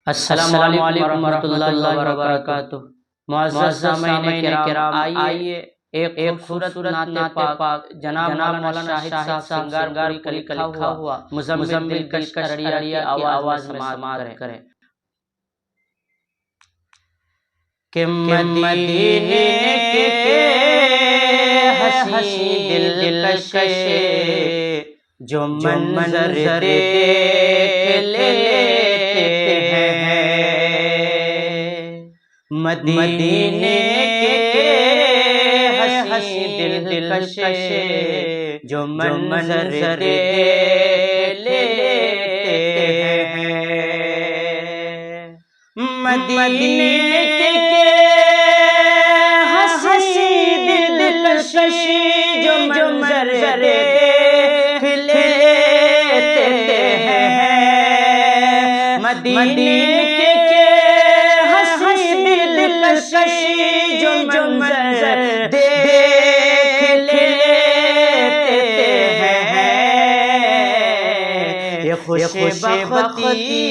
السلام علیکم ورحمۃ اللہ وبرکاتہ۔ معزز سامعین کرام، آئیے ایک خوبصورت نعت پاک جناب مولانا شاہد صاحب سنگار پوری کا لکھا ہوا مزمل دلکش ارڑیا کی آواز میں سماعت کریں کہ مدینے کے حسین دلکش جو منظر دیکھ لیتے ہیں، مدینے کے حسین دلکش جو منظر دیکھ لیتے ہیں، مدینے کے حسین دلکش جو منظر دیکھ لیتے ہیں، مدینے کے حسین دلکش جو منظر دیکھ لیتے ہیں، یہ خوش بختی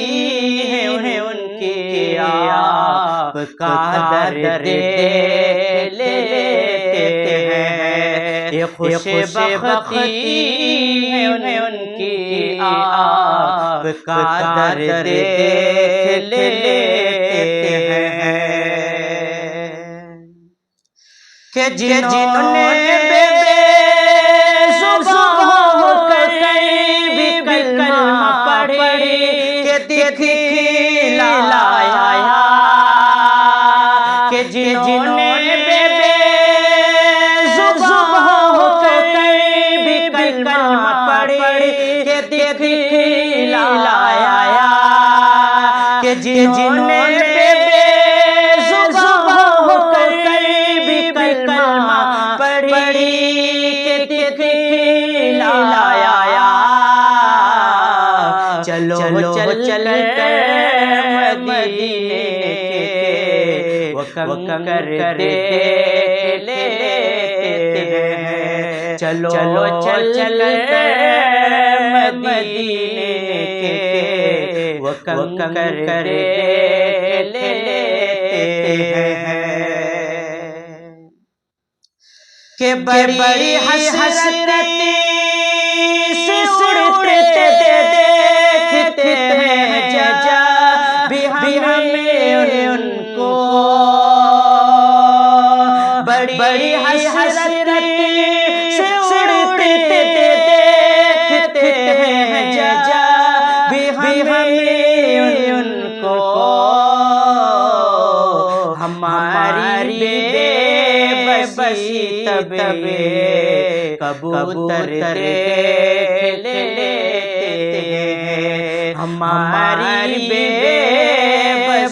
ہے ان کی آپ کا در دیکھ لیتے ہیں، یہ خوش بختی ہے ان کی آپ کا در دیکھ لیتے ہیں، کہ جنہوں نے بے زباں ہو کر بھی کلمہ پڑھی کہ دکھلایا، کہ جنہوں نے بے زباں ہو کر بھی کلمہ پڑھی کہ دکھلایا، کہ جنہوں نے بے زباں ہو کر بھی کلمہ پڑھی کہ دکھلایا، چلو چل کر مدینے کے وہ کنکر دیکھ لیتے ہیں، چلو چل کر مدینے کے وہ کنکر دیکھ لیتے ہیں، کہ بڑی حسرت سے اڑتے دیکھتے ہیں جا بھی ہمیں ان کو، بڑی حسرت سے اڑتے دیکھتے ہیں جا بھی ہمیں ان کو، ہماری بے بسی تب کبوتر دیکھ لیتے ہیں، ہماری بے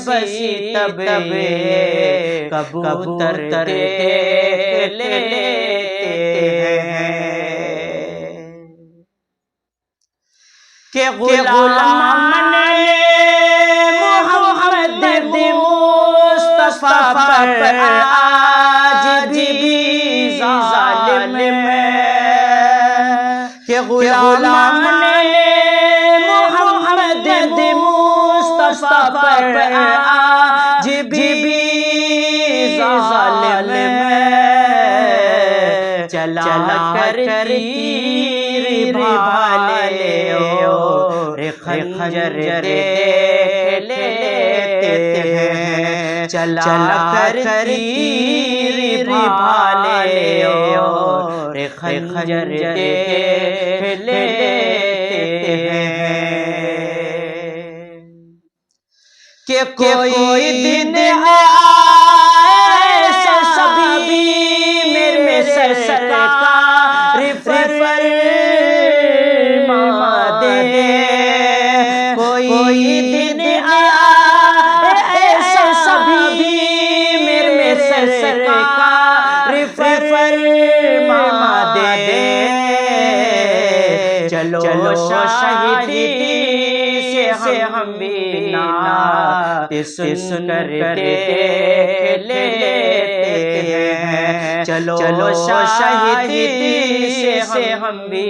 بسی تب کبوتر دیکھ لیتے ہیں، کہ غلام محمد مصطفیٰ پر آج بھی ظالم ہے، کہ غلام محمد مصطفیٰ پر آج بھی ظالم ہے، چلا کر تیر بھالے اور خنجر دیکھ لیتے ہیں، چلا کر تیر بھالے اور خنجر دیکھ لیتے ہیں، کہ کوئی دن آئے سبھی میرے سرکار فرما دے، کوئی دن آئے سبھی میرے سرکار فرما دے، چلو شہیدی سے ہم بھی نعت سن کر دیکھ لیتے ہیں، چلو شہیدی سے ہم بھی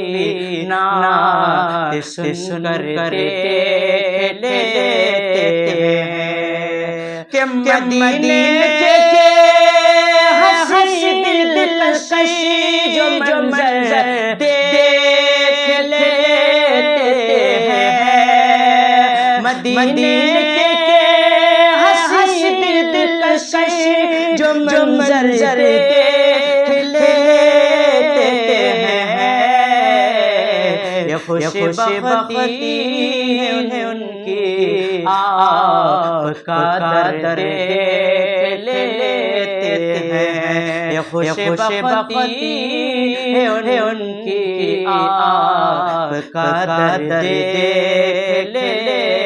نعت سن کر دیکھ لیتے ہیں۔ مدینے کے ہنسی دلکش جو منظر دیکھ لیتے ہیں، مدینے کے ہنسی دلکش جو منظر دیکھ لیتے ہیں، یہ خوش بختی ہے ان کی آپ کا در دیکھ لیتے ہیں، یہ خوش بختی ہے ان کی آپ کا در دیکھ لیتے ہیں۔